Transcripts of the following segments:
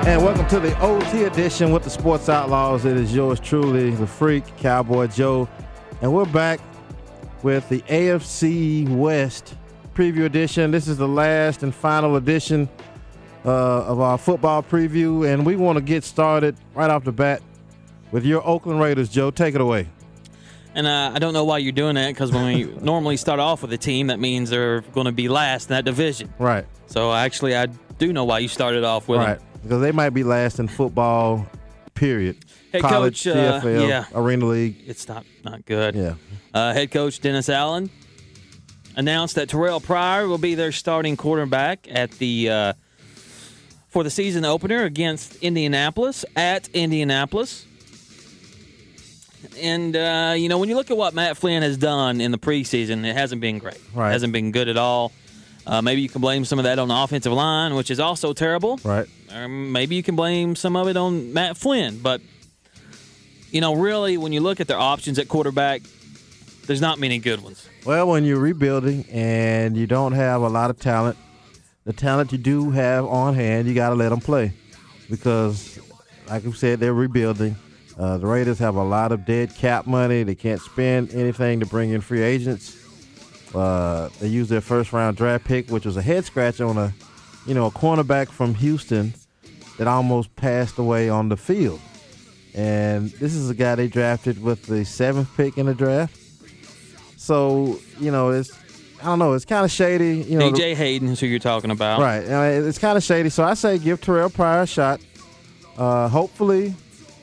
And welcome to the OT edition with the Sports Outlaws. It is yours truly, the Freak, Cowboy Joe. And we're back with the AFC West preview edition. This is the last and final edition of our football preview. And we want to get started right off the bat with your Oakland Raiders. Joe, take it away. And I don't know why you're doing that, because when we normally start off with a team, that means they're going to be last in that division. Right. So actually, I do know why you started off with them. Because they might be last in football, period. Head College, coach, CFL, Arena League. It's not good. Yeah. Head coach Dennis Allen announced that Terrell Pryor will be their starting quarterback at the for the season opener against Indianapolis at Indianapolis. And, when you look at what Matt Flynn has done in the preseason, it hasn't been great. Right. It hasn't been good at all. Maybe you can blame some of that on the offensive line, which is also terrible. Right. Or maybe you can blame some of it on Matt Flynn. But, really, when you look at their options at quarterback, there's not many good ones. Well, when you're rebuilding and you don't have a lot of talent, the talent you do have on hand, you got to let them play. Because, like I said, they're rebuilding. The Raiders have a lot of dead cap money. They can't spend anything to bring in free agents. They used their first-round draft pick, which was a head-scratch on a cornerback from Houston that almost passed away on the field. And this is a guy they drafted with the 7th pick in the draft. So, it's kind of shady. A.J. Hayden is who you're talking about. Right. It's kind of shady. So I say give Terrell Pryor a shot. Hopefully.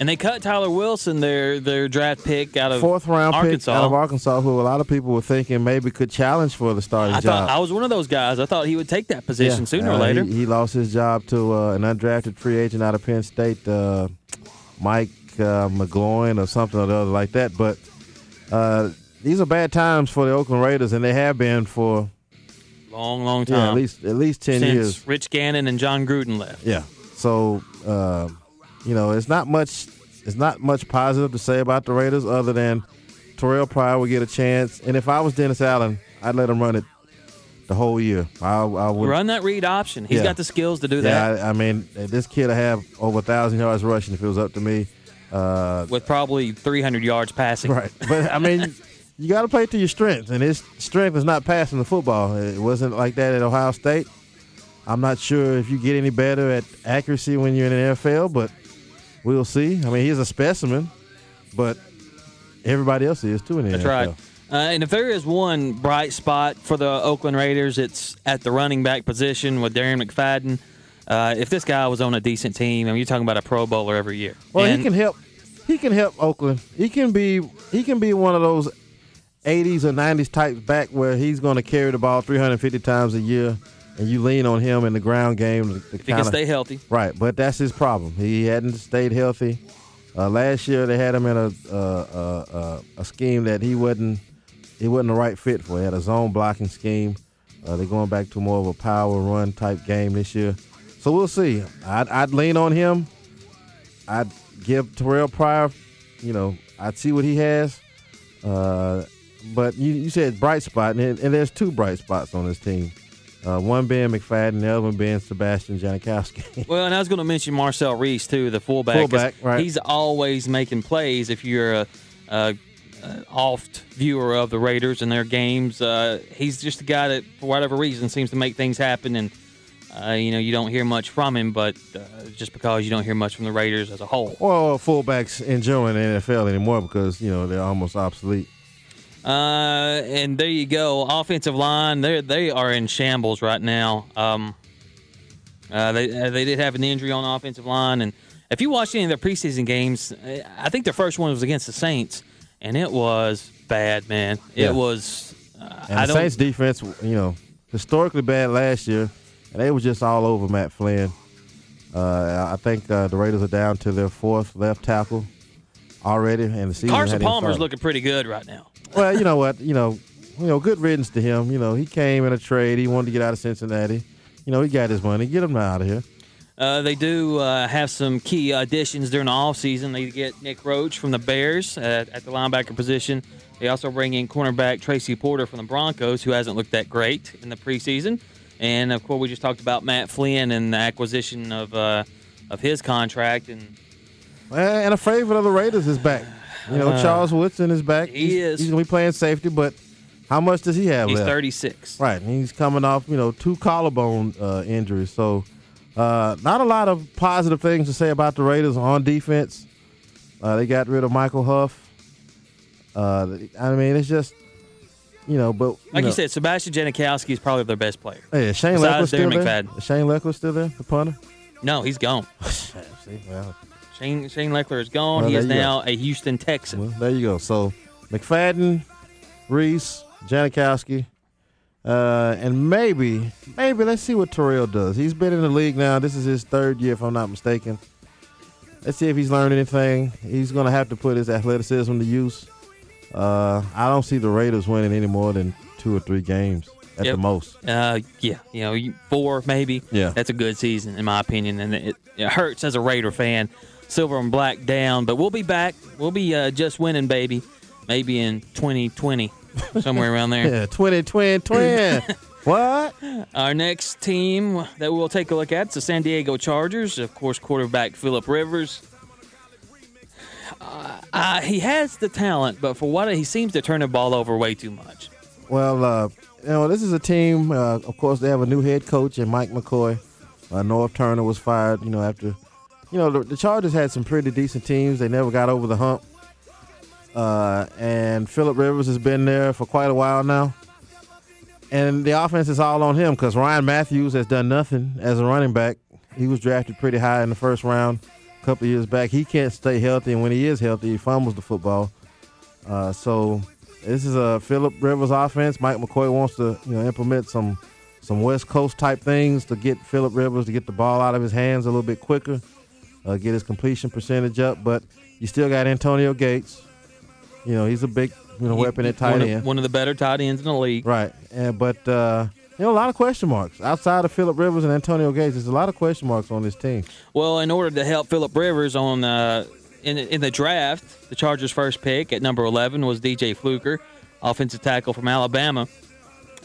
And they cut Tyler Wilson, their draft pick out of fourth-round Arkansas. Pick out of Arkansas, who a lot of people were thinking maybe could challenge for the starting job. I was one of those guys. I thought he would take that position sooner or later. He lost his job to an undrafted free agent out of Penn State, Mike McGloin or something or the other like that. But these are bad times for the Oakland Raiders, and they have been for long time. Yeah, at least 10 Since years. Rich Gannon and John Gruden left. Yeah. So. It's not much positive to say about the Raiders other than Terrell Pryor will get a chance. And if I was Dennis Allen, I'd let him run it the whole year. I would run that read option. He's got the skills to do that. Yeah, this kid will have over 1,000 yards rushing if it was up to me. With probably 300 yards passing. Right. But, you got to play to your strengths, and his strength is not passing the football. It wasn't like that at Ohio State. I'm not sure if you get any better at accuracy when you're in the NFL, but we'll see. He's a specimen, but everybody else is too in the NFL. That's right. And if there is one bright spot for the Oakland Raiders, it's at the running back position with Darren McFadden. If this guy was on a decent team, you're talking about a Pro Bowler every year. Well, he can help. He can help Oakland. He can be one of those 80s or 90s types back where he's going to carry the ball 350 times a year. And you lean on him in the ground game. If he can stay healthy. Right, but that's his problem. He hadn't stayed healthy. Last year they had him in a scheme that he wasn't the right fit for. He had a zone blocking scheme. They're going back to more of a power run type game this year. So we'll see. I'd lean on him. I'd give Terrell Pryor, I'd see what he has. But you said bright spot, and there's two bright spots on this team. One being McFadden, the other one being Sebastian Janikowski. Well, and I was going to mention Marcel Reese, too, the fullback. Right. He's always making plays. If you're a oft viewer of the Raiders and their games, he's just a guy that, for whatever reason, seems to make things happen. And, you don't hear much from him, but just because you don't hear much from the Raiders as a whole. Well, fullbacks in general in the NFL anymore because, they're almost obsolete. And there you go. Offensive line, they are in shambles right now. They did have an injury on the offensive line, and if you watch any of their preseason games, I think their first one was against the Saints, and it was bad, man. Yeah. It was. And the Saints defense, historically bad last year, and they were just all over Matt Flynn. I think the Raiders are down to their 4th left tackle already, and the season. Carson Palmer's looking pretty good right now. Well, you know what? Good riddance to him. He came in a trade. He wanted to get out of Cincinnati. He got his money. Get him out of here. They do have some key additions during the offseason. They get Nick Roach from the Bears at the linebacker position. They also bring in cornerback Tracy Porter from the Broncos, who hasn't looked that great in the preseason. And, of course, we just talked about Matt Flynn and the acquisition of of his contract. And a favorite of the Raiders is back. Charles Woodson is back. He's going to be playing safety, but how much does he have left? He's 36. Right, and he's coming off, 2 collarbone injuries. So not a lot of positive things to say about the Raiders on defense. They got rid of Michael Huff. It's just, but you said, Sebastian Janikowski is probably their best player. Yeah, Shane Leckler's still there. McFadden. Shane Leckler's still there, the punter. No, he's gone. See, well, Shane Leckler is gone. He is now a Houston Texan. Well, there you go. So McFadden, Reese, Janikowski, and maybe let's see what Terrell does. He's been in the league now. This is his 3rd year, if I'm not mistaken. Let's see if he's learned anything. He's going to have to put his athleticism to use. I don't see the Raiders winning any more than 2 or 3 games at the most. 4 maybe. Yeah. That's a good season, in my opinion, and it hurts as a Raider fan. Silver and black down, but we'll be back. We'll be just winning, baby. Maybe in 2020, somewhere around there. Yeah, 2020. What? Our next team that we'll take a look at is the San Diego Chargers. Of course, quarterback Phillip Rivers. He has the talent, but for what he seems to turn the ball over way too much. Well, this is a team. Of course, they have a new head coach in Mike McCoy. North Turner was fired. After. The Chargers had some pretty decent teams. They never got over the hump. And Phillip Rivers has been there for quite a while now. And the offense is all on him because Ryan Matthews has done nothing as a running back. He was drafted pretty high in the 1st round a couple of years back. He can't stay healthy, and when he is healthy, he fumbles the football. So this is a Phillip Rivers offense. Mike McCoy wants to implement some West Coast type things to get Phillip Rivers to get the ball out of his hands a little bit quicker. Get his completion percentage up, but you still got Antonio Gates. He's a big weapon at tight end. One of the better tight ends in the league. Right, but a lot of question marks. Outside of Phillip Rivers and Antonio Gates, there's a lot of question marks on this team. Well, in order to help Phillip Rivers on in the draft, the Chargers' first pick at number 11 was DJ Fluker, offensive tackle from Alabama.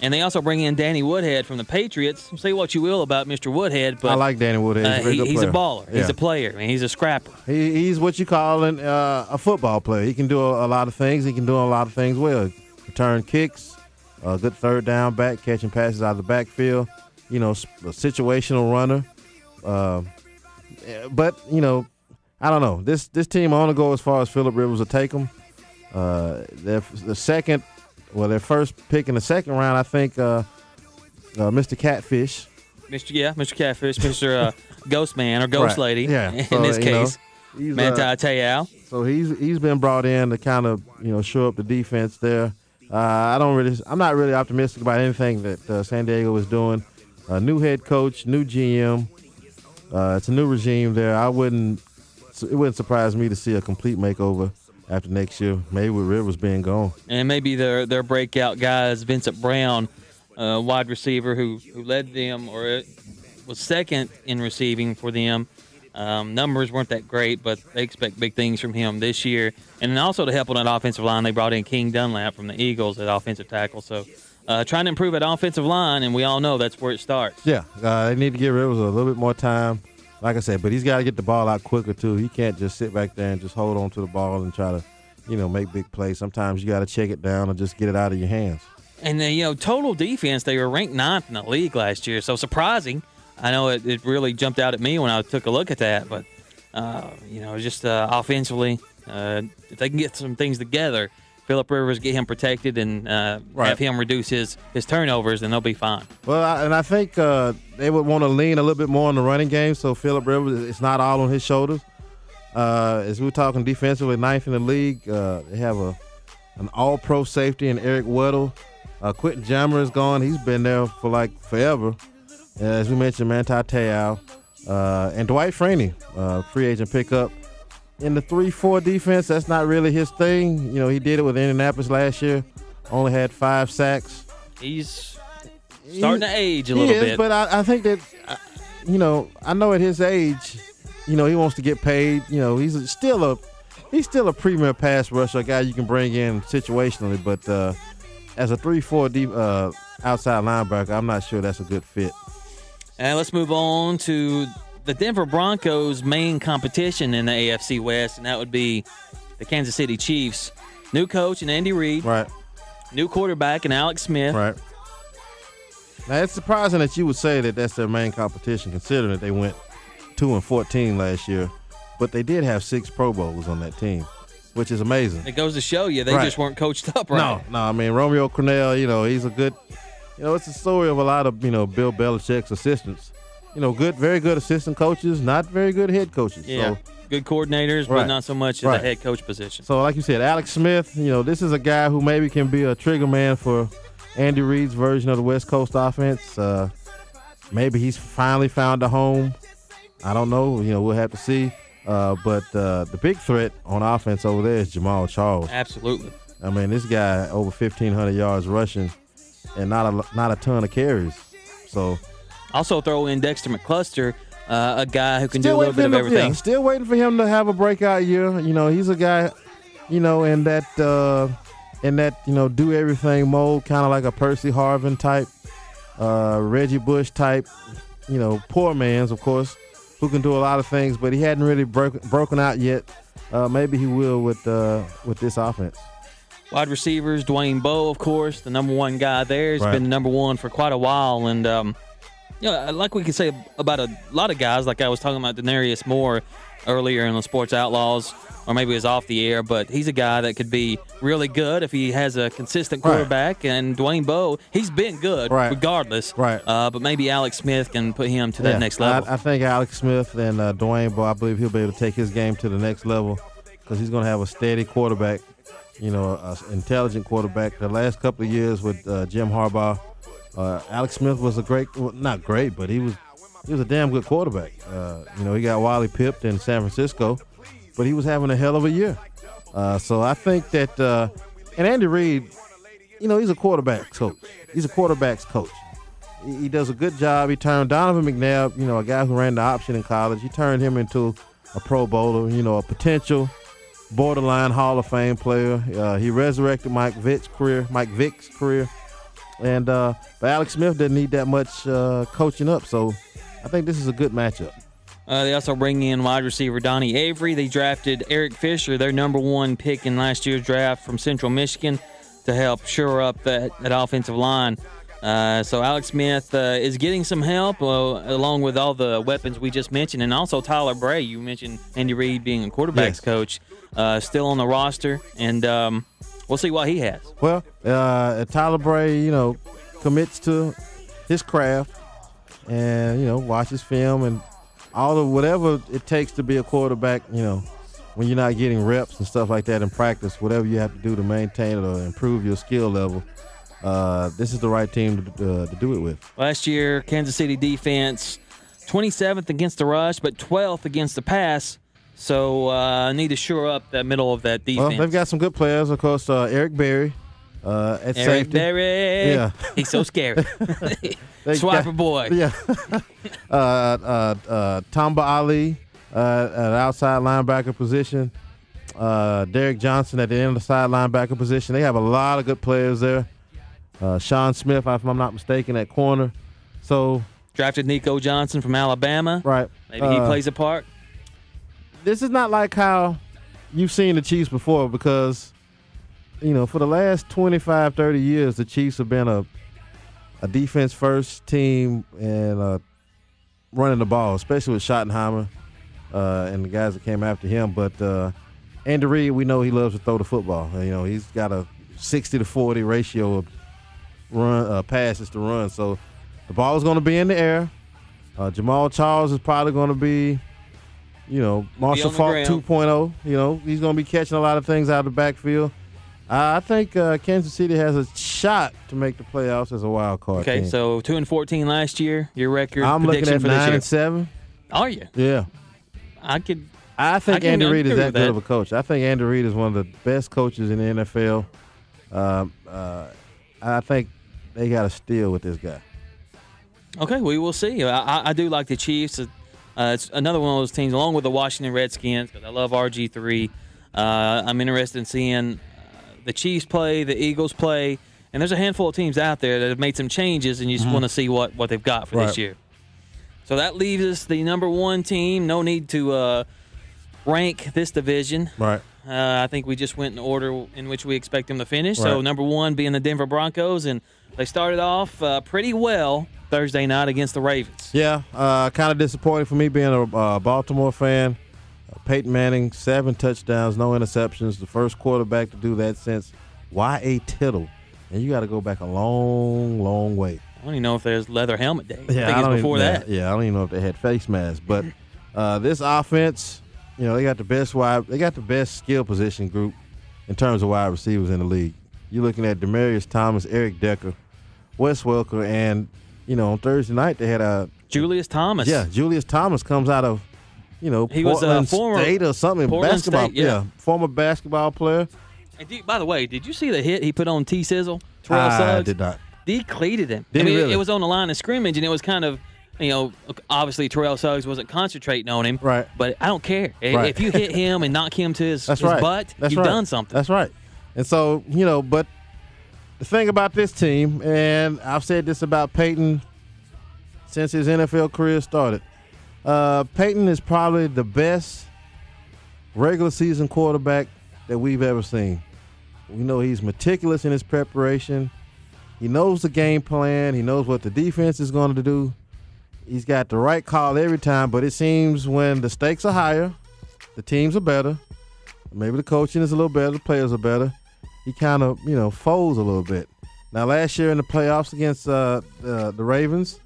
And they also bring in Danny Woodhead from the Patriots. Say what you will about Mr. Woodhead, but I like Danny Woodhead. He's a baller. Yeah. He's a player. He's a scrapper. He's what you call a football player. He can do a lot of things. He can do a lot of things well. Return kicks, a good 3rd down back, catching passes out of the backfield. A situational runner. But I don't know. This team, I want to go as far as Phillip Rivers will take them. Their first pick in the 2nd round, I think, Mr. Catfish. Mr. Catfish, Mr. Ghost Man or Ghost right. Lady. Yeah. In this case, Manti Te'o. So he's been brought in to kind of shore up the defense there. I'm not really optimistic about anything that San Diego is doing. New head coach, new GM. It's a new regime there. It wouldn't surprise me to see a complete makeover after next year, maybe with Rivers being gone. And maybe their breakout guy is Vincent Brown, wide receiver who led them or was 2nd in receiving for them. Numbers weren't that great, but they expect big things from him this year. And then also to help on that offensive line, they brought in King Dunlap from the Eagles at offensive tackle. So trying to improve that offensive line, and we all know that's where it starts. Yeah, they need to give Rivers a little bit more time. Like I said, but he's got to get the ball out quicker, too. He can't just sit back there and just hold on to the ball and try to, make big plays. Sometimes you got to check it down and just get it out of your hands. And total defense, they were ranked 9th in the league last year. So surprising. I know it really jumped out at me when I took a look at that. But, just offensively, if they can get some things together, Phillip Rivers, get him protected and have him reduce his turnovers, then they'll be fine. Well, I think they would want to lean a little bit more on the running game, so Phillip Rivers, it's not all on his shoulders. As we're talking defensively, 9th in the league, they have an all-pro safety in Eric Weddle. Quentin Jammer is gone. He's been there for forever. As we mentioned, Manti Te'o. And Dwight Freeney, free agent pickup. In the 3-4 defense, that's not really his thing. He did it with Indianapolis last year. Only had 5 sacks. He's starting to age a little bit. But I think that, I know at his age, he wants to get paid. He's still a premier pass rusher, a guy you can bring in situationally. But as a 3-4 outside linebacker, I'm not sure that's a good fit. And let's move on to the Denver Broncos' main competition in the AFC West, and that would be the Kansas City Chiefs. New coach in Andy Reid. Right. New quarterback in Alex Smith. Right. Now, it's surprising that you would say that that's their main competition, considering that they went 2-14 last year. But they did have 6 Pro Bowls on that team, which is amazing. It goes to show you they just weren't coached up right. No. I mean, Romeo Crennel, he's a good – it's a story of a lot of, Bill Belichick's assistants. Very good assistant coaches, not very good head coaches. Yeah, so, good coordinators, but not so much at the head coach position. So, like you said, Alex Smith, this is a guy who maybe can be a trigger man for Andy Reid's version of the West Coast offense. Maybe he's finally found a home. I don't know. We'll have to see. But the big threat on offense over there is Jamal Charles. Absolutely. I mean, this guy over 1,500 yards rushing and not a ton of carries. So. Also throw in Dexter McCluster, a guy who can do a little bit of everything. Still waiting for him to have a breakout year. He's a guy, in that do everything mode, kind of like a Percy Harvin type, Reggie Bush type, poor man's, of course, who can do a lot of things, but he hadn't really broken out yet. Maybe he will with this offense. Wide receivers, Dwayne Bowe, of course, the number one guy there. He's been the number one for quite a while, and like we could say about a lot of guys, like I was talking about Denarius Moore earlier in the Sports Outlaws, or maybe it was off the air, but he's a guy that could be really good if he has a consistent quarterback. And Dwayne Bowe, he's been good regardless. Right. But maybe Alex Smith can put him to that next level. I think Alex Smith and Dwayne Bowe, I believe he'll be able to take his game to the next level because he's going to have a steady quarterback, an intelligent quarterback. The last couple of years with Jim Harbaugh, Alex Smith was not great, but he was a damn good quarterback. He got Wally pipped in San Francisco, but he was having a hell of a year. So I think that, and Andy Reid, he's a quarterback's coach. He's a quarterback's coach. He does a good job. He turned Donovan McNabb, a guy who ran the option in college, he turned him into a Pro Bowler, a potential borderline Hall of Fame player. He resurrected Mike Vick's career. And but Alex Smith didn't need that much coaching up, so I think this is a good matchup. They also bring in wide receiver Donnie Avery. They drafted Eric Fisher, their number one pick in last year's draft from Central Michigan, to help shore up that offensive line. So Alex Smith is getting some help along with all the weapons we just mentioned, and also Tyler Bray. You mentioned Andy Reid being a quarterback's coach, still on the roster, and we'll see what he has. Well, Tyler Bray, commits to his craft and, watches film and all of whatever it takes to be a quarterback, when you're not getting reps and stuff like that in practice, whatever you have to do to maintain it or improve your skill level, this is the right team to do it with. Last year, Kansas City defense, 27th against the rush, but 12th against the pass. So need to shore up that middle of that defense. Well, they've got some good players, of course. Eric Berry at safety. Eric Berry. Yeah. He's so scary. Swiper boy. Yeah. Tamba Ali at outside linebacker position. Derek Johnson at the inside linebacker position. They have a lot of good players there. Sean Smith, if I'm not mistaken, at corner. So drafted Nico Johnson from Alabama. Right. Maybe he plays a part. This is not like how you've seen the Chiefs before because, for the last 25, 30 years, the Chiefs have been a defense-first team and running the ball, especially with Schottenheimer and the guys that came after him. But Andy Reid, we know he loves to throw the football. He's got a 60-40 ratio of passes to run. So the ball is going to be in the air. Jamal Charles is probably going to be Marshall Faulk 2.0. He's going to be catching a lot of things out of the backfield. I think Kansas City has a shot to make the playoffs as a wild card team. Okay, so 2-14 last year. Your record I'm prediction looking at for this year. 9-7. Are you? Yeah. I think Andy Reid is that good of a coach. I think Andy Reid is one of the best coaches in the NFL. I think they got a steal with this guy. Okay, we will see. I do like the Chiefs. It's another one of those teams, along with the Washington Redskins, because I love RG3. I'm interested in seeing the Chiefs play, the Eagles play, and there's a handful of teams out there that have made some changes, and you just want to see what they've got for this year. So that leaves us the number 1 team. No need to rank this division. Right. I think we just went in the order in which we expect them to finish. Right. So number 1 being the Denver Broncos, and they started off pretty well Thursday night against the Ravens. Yeah, kind of disappointing for me being a Baltimore fan. Peyton Manning, 7 touchdowns, no interceptions. The first quarterback to do that since Y.A. Tittle. And you got to go back a long, long way. I don't even know if there's leather helmet day. Yeah, I think it's before that. Yeah, I don't even know if they had face masks. But this offense, they got the best skill position group in terms of wide receivers in the league. You're looking at Demaryius Thomas, Eric Decker, Wes Welker, and on Thursday night they had Julius Thomas. Yeah, Julius Thomas comes out of he Portland was a former State or something. Portland basketball, State, yeah. Former basketball player. And by the way, did you see the hit he put on T Sizzle? Terrell Suggs? I did not. Decleated him. Really? It was on the line of scrimmage, and it was kind of, obviously Terrell Suggs wasn't concentrating on him. Right. But I don't care. Right. If you hit him and knock him to his butt, you've done something. That's right. And so, but the thing about this team, and I've said this about Peyton since his NFL career started, Peyton is probably the best regular season quarterback that we've ever seen. We know he's meticulous in his preparation. He knows the game plan. He knows what the defense is going to do. He's got the right call every time, but it seems when the stakes are higher, the teams are better, maybe the coaching is a little better, the players are better, he kind of, folds a little bit. Now, last year in the playoffs against the Ravens,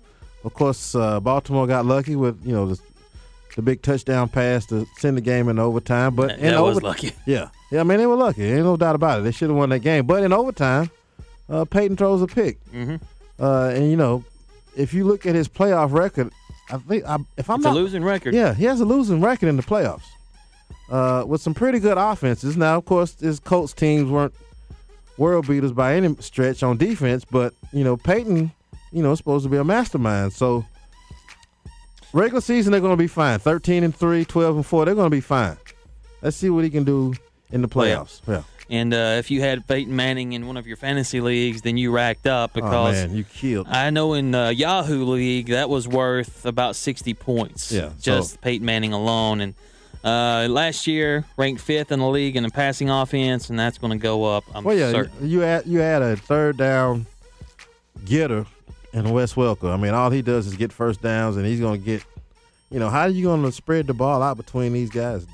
of course, Baltimore got lucky with, the big touchdown pass to send the game in overtime. But that was lucky. Yeah. I mean, they were lucky. Ain't no doubt about it. They should have won that game. But in overtime, Peyton throws a pick. Mm-hmm. And, if you look at his playoff record, I think it's a losing record. Yeah, he has a losing record in the playoffs with some pretty good offenses. Now, of course, his Colts teams weren't world beaters by any stretch on defense, but, Peyton, is supposed to be a mastermind. So, regular season, they're going to be fine. 13-3, 12-4, they're going to be fine. Let's see what he can do in the playoffs. Yeah. And if you had Peyton Manning in one of your fantasy leagues, then you racked up because you killed. I know in Yahoo League that was worth about 60 points. Yeah, just Peyton Manning alone. And last year ranked 5th in the league in the passing offense, and that's going to go up. I'm certain. You add a third down getter in Wes Welker. I mean, all he does is get first downs, and he's going to get. How are you going to spread the ball out between these guys?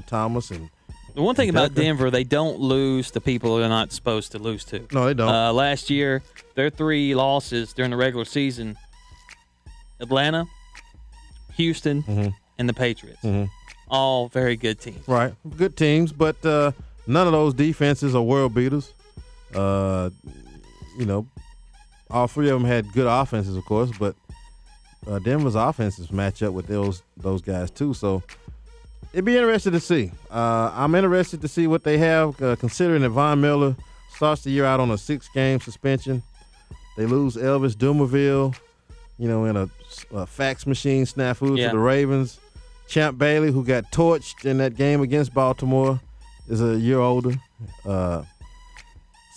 Thomas and. The one thing about Denver, they don't lose to people they're not supposed to lose to. No, they don't. Last year, their 3 losses during the regular season, Atlanta, Houston, and the Patriots. Mm-hmm. All very good teams. Right. Good teams, but none of those defenses are world beaters. All 3 of them had good offenses, of course, but Denver's offenses match up with those guys, too. So, it'd be interesting to see. I'm interested to see what they have, considering that Von Miller starts the year out on a 6-game suspension. They lose Elvis Dumerville, in a fax machine snafu to the Ravens. Champ Bailey, who got torched in that game against Baltimore, is a year older. So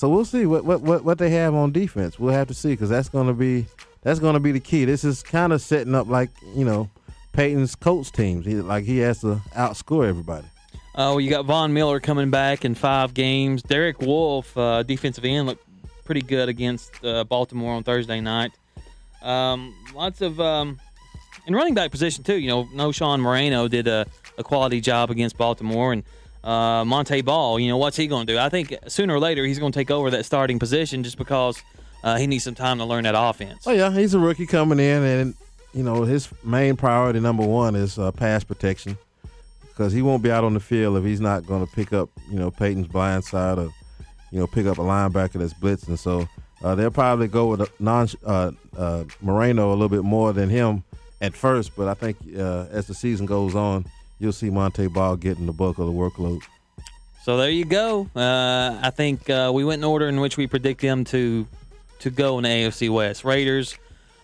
we'll see what they have on defense. We'll have to see, because that's going to be the key. This is kind of setting up like Peyton's Colts teams. He has to outscore everybody. You got Von Miller coming back in 5 games. Derek Wolfe, defensive end, looked pretty good against Baltimore on Thursday night. Lots of in running back position too. Sean Moreno did a quality job against Baltimore, and Monte Ball. What's he going to do? I think sooner or later he's going to take over that starting position just because he needs some time to learn that offense. Oh yeah, he's a rookie coming in, and his main priority, number 1, is pass protection, because he won't be out on the field if he's not going to pick up, Peyton's blind side, or, pick up a linebacker that's blitzing. So they'll probably go with Moreno a little bit more than him at first, but I think as the season goes on, you'll see Monte Ball getting the bulk of the workload. So there you go. I think we went in order in which we predict them to go in the AFC West. Raiders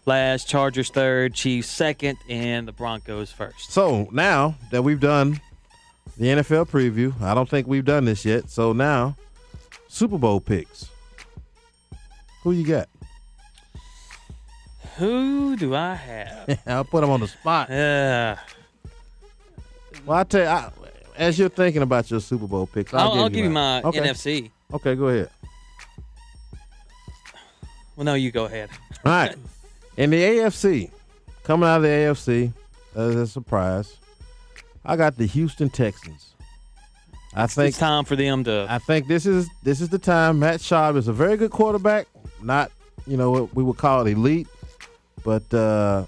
last, Chargers 3rd, Chiefs 2nd, and the Broncos 1st. So now that we've done the NFL preview, I don't think we've done this yet. So now, Super Bowl picks. Who you got? Who do I have? I'll put him on the spot. Well, Well, I tell you, as you're thinking about your Super Bowl picks, I'll give you my okay. NFC. Okay, go ahead. Well, no, you go ahead. All right. In the AFC, coming out of the AFC, as a surprise, I got the Houston Texans. I think it's time for them to. I think this is the time. Matt Schaub is a very good quarterback, not what we would call elite, but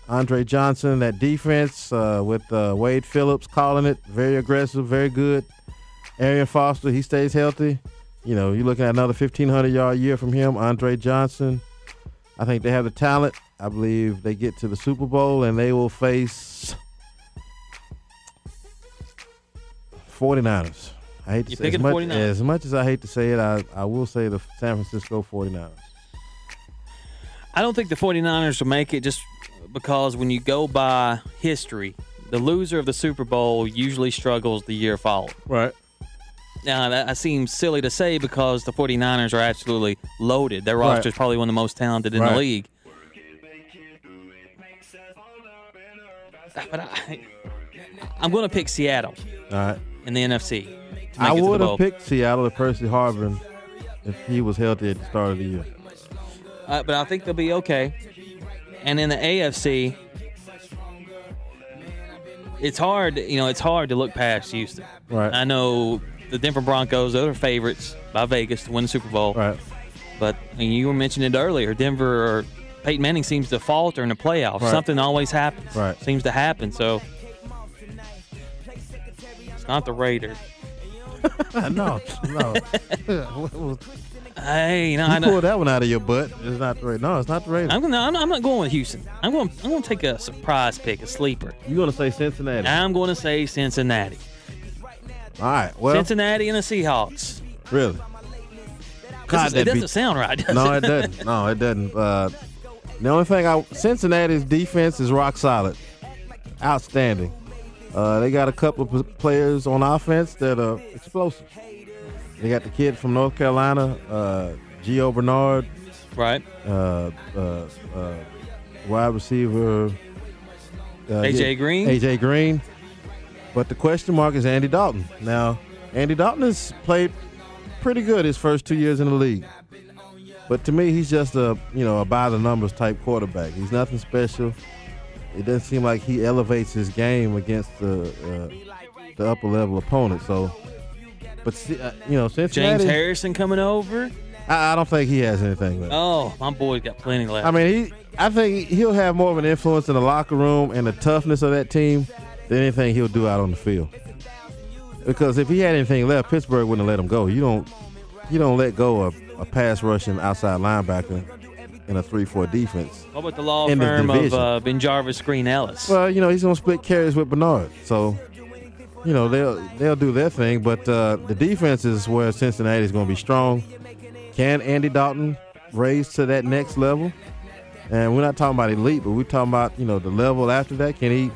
Andre Johnson, that defense with Wade Phillips calling it, very aggressive, very good. Arian Foster, he stays healthy. You're looking at another 1,500-yard year from him. Andre Johnson, I think they have the talent. I believe they get to the Super Bowl and they will face 49ers. I hate to say as much as I hate to say it, I will say the San Francisco 49ers. I don't think the 49ers will make it just because when you go by history, the loser of the Super Bowl usually struggles the year following. Right. Now, that seems silly to say because the 49ers are absolutely loaded. Their roster is probably one of the most talented in the league. But I'm going to pick Seattle in the NFC. I would have picked Seattle if Percy Harvin, if he was healthy at the start of the year. But I think they'll be okay. And in the AFC, it's hard. It's hard to look past Houston. Right. I know the Denver Broncos, they're favorites by Vegas to win the Super Bowl. Right. But you were mentioning it earlier. Denver or Peyton Manning seems to falter in the playoffs. Right. Something always happens. Right. Seems to happen. So it's not the Raiders. No. Hey, you pulled that one out of your butt. It's not the Raiders. No, it's not the Raiders. I'm not going with Houston. I'm going to take a surprise pick, a sleeper. You're going to say Cincinnati. I'm going to say Cincinnati. All right. Well, Cincinnati and the Seahawks. Really? God, it doesn't sound right, does No, it? it doesn't. No, it doesn't. The only thing Cincinnati's defense is rock solid. Outstanding. They got a couple of players on offense that are explosive. They got the kid from North Carolina, Gio Bernard. Right. Wide receiver. A.J. Green. A.J. Green. But the question mark is Andy Dalton. Now, Andy Dalton has played pretty good his first 2 years in the league. But to me, he's just a by-the-numbers type quarterback. He's nothing special. It doesn't seem like he elevates his game against the upper-level opponent. So, but Cincinnati. James Harrison coming over. I don't think he has anything left. Oh, my boy's got plenty left. I mean, I think he'll have more of an influence in the locker room and the toughness of that team than anything he'll do out on the field. Because if he had anything left, Pittsburgh wouldn't have let him go. You don't let go of a pass rushing outside linebacker in a 3-4 defense. What about the law firm of Ben Jarvis, Green Ellis? Well, he's going to split carries with Bernard. So, they'll do their thing. But the defense is where Cincinnati is going to be strong. Can Andy Dalton raise to that next level? And we're not talking about elite, but we're talking about, the level after that. Can he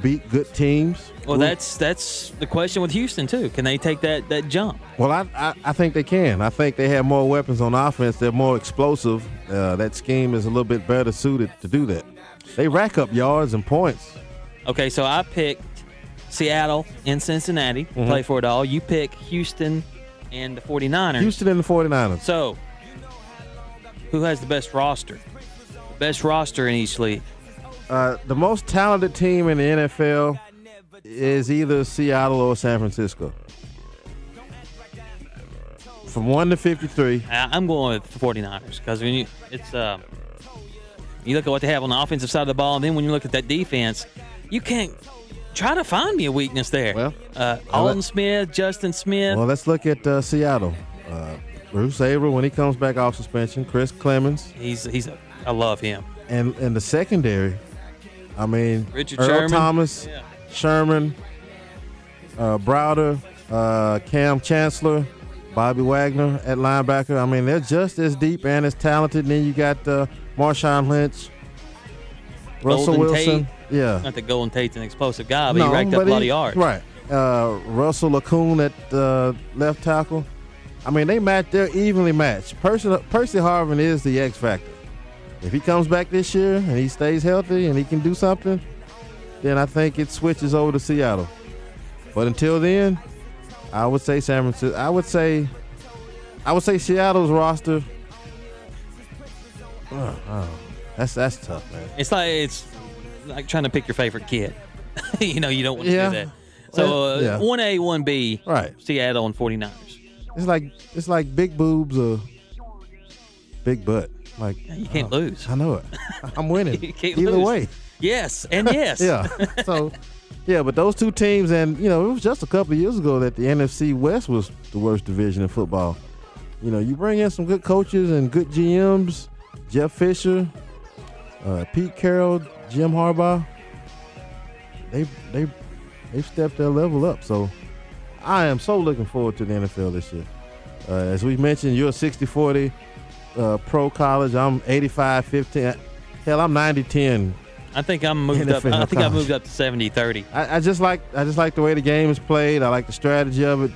beat good teams? Well, that's the question with Houston, too. Can they take that jump? Well, I think they can. I think they have more weapons on offense. They're more explosive. That scheme is a little bit better suited to do that. They rack up yards and points. Okay, so I picked Seattle and Cincinnati to play for it all. You pick Houston and the 49ers. Houston and the 49ers. So, who has the best roster? The best roster in each league? The most talented team in the NFL is either Seattle or San Francisco. From 1 to 53. I'm going with the 49ers because when you look at what they have on the offensive side of the ball, and then when you look at that defense, you can't try to find me a weakness there. Well, Alden Smith, Justin Smith. Well, let's look at Seattle. Bruce Averill when he comes back off suspension. Chris Clemens. I love him. And the secondary, I mean, Richard Earl Sherman. Thomas, Sherman, Browder, Cam Chancellor, Bobby Wagner at linebacker. I mean, they're just as deep and as talented. And then you got Marshawn Lynch, Russell Golden Wilson. Tate. Yeah. Not that Golden Tate's an explosive guy, but he racked up a lot of yards. Right. Russell LaCoon at left tackle. I mean, they're evenly matched. Percy Harvin is the X factor. If he comes back this year and he stays healthy and he can do something, then I think it switches over to Seattle. But until then, I would say San Francisco. I would say Seattle's roster. That's tough, man. It's like trying to pick your favorite kid. You don't want to do that. So 1A, 1B, right? Seattle and 49ers. It's like big boobs or big butt. Like you can't lose. I know it. I'm winning. You can't either lose. way. Yes, and yes. Yeah. So, but those two teams, and it was just a couple of years ago that the NFC West was the worst division in football. You bring in some good coaches and good GMs, Jeff Fisher, Pete Carroll, Jim Harbaugh. They've stepped their level up. So I am so looking forward to the NFL this year. As we mentioned, you're 60-40 pro college. I'm 85-15. Hell, I'm 90-10. I think I'm moved up. I think I moved up to 70-30. I just like the way the game is played. I like the strategy of it.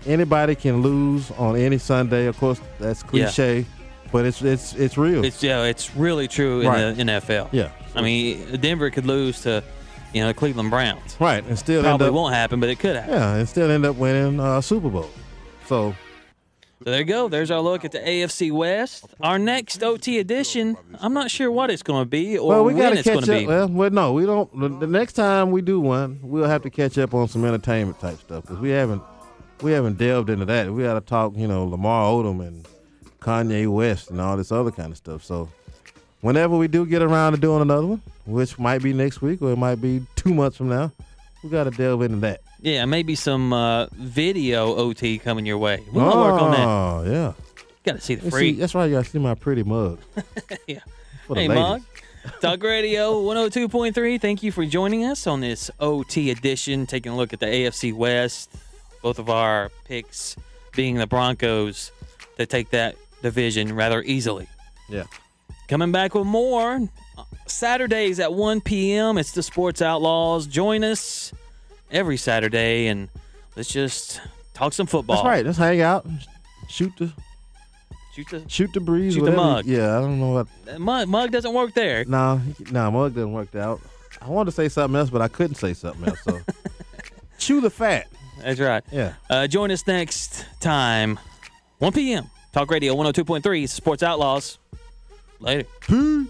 Anybody can lose on any Sunday. Of course, that's cliche, but it's real. It's really true in the NFL. Yeah, I mean, Denver could lose to the Cleveland Browns. Right, and still probably won't happen, but it could happen. Yeah, and still end up winning a Super Bowl. So there you go. There's our look at the AFC West. Our next OT edition, I'm not sure what it's going to be or when it's going to be. Well, no, we don't. The next time we do one, we'll have to catch up on some entertainment type stuff because we haven't delved into that. We got to talk, Lamar Odom and Kanye West and all this other kind of stuff. So whenever we do get around to doing another one, which might be next week or it might be 2 months from now, we got to delve into that. Yeah, maybe some video OT coming your way. We'll work on that. Oh, yeah. Got to see the freak. That's right. You got to see my pretty mug. Yeah. Hey, Mug. Talk Radio 102.3. Thank you for joining us on this OT edition, taking a look at the AFC West. Both of our picks being the Broncos to take that division rather easily. Yeah. Coming back with more. Saturdays at 1 p.m. It's the Sports Outlaws. Join us every Saturday, and let's just talk some football. That's right. Let's hang out. Shoot the breeze. Shoot the mug. Yeah, I don't know what. Mug doesn't work there. No, mug doesn't work out. I wanted to say something else, but I couldn't say something else. So chew the fat. That's right. Yeah. Join us next time, 1 p.m. Talk Radio 102.3. Sports Outlaws. Later. Peace.